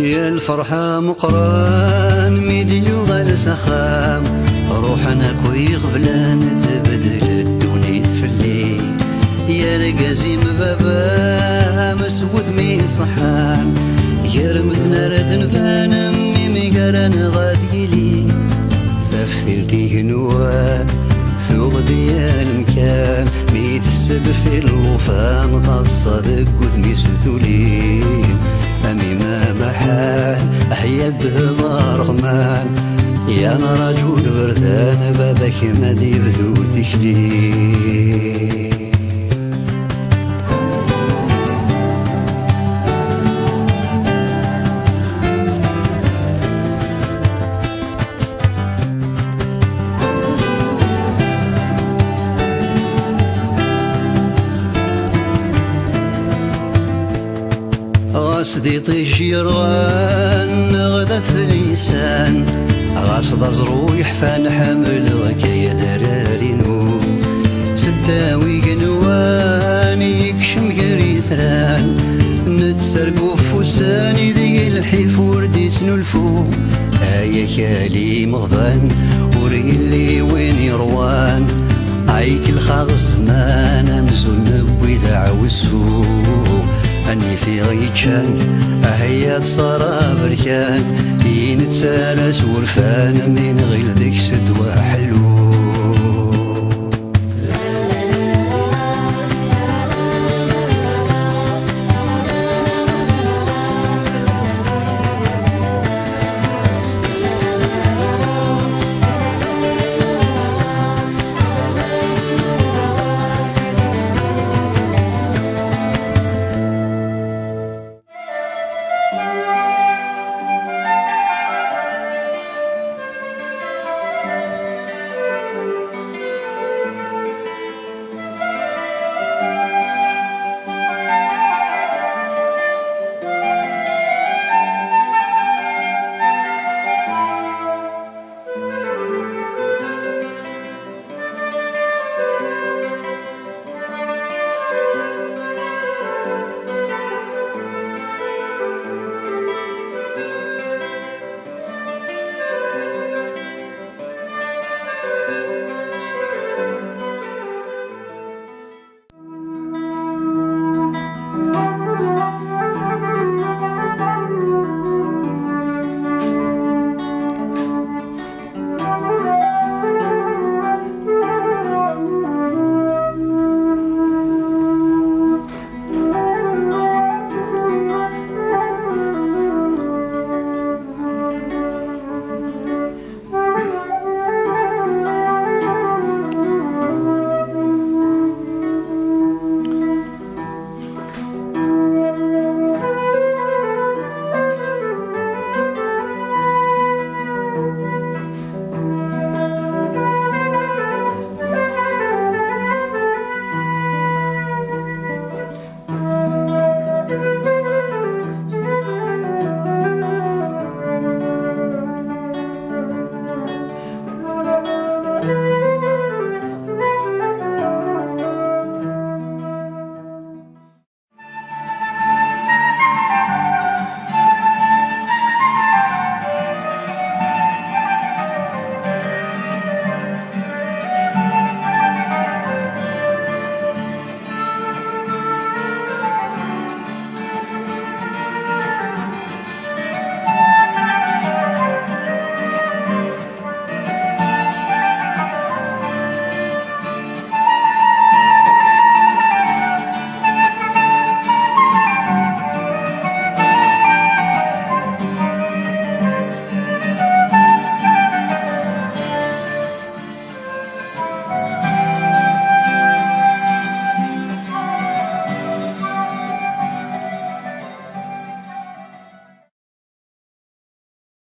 يا الفرحة مقران ميديو غال سخام روحنا كوي غبلان تبدل الدنيا تفلي يا رقازي مبابا مسود مي صحان يا رمدنا رد نبان ميمي قران غاديلي ثفتلتي هنوا ثوغ ديال مكان ميتسب في الوفان تصدق وذمي ستولي أمي ما محال أحيا الدهما رغمان يا أنا رجل بردان بابك ما ديبذو تكلي غاسدي طيش يروان غدا في اللسان غاسد زرويح فان حمل وكايا درارينو سداوي قنوان يكشم قريثران نتسرقو فوساني ذي الحفور دي سنلفو هيا كالي مغبان وريلي وين يروان عيك الخاغ الزمان امزون نبوي ذعوسو أني في غيتشان أهيات صرا بركان ينتسالس ورفان من غير ذيك سدوى حلو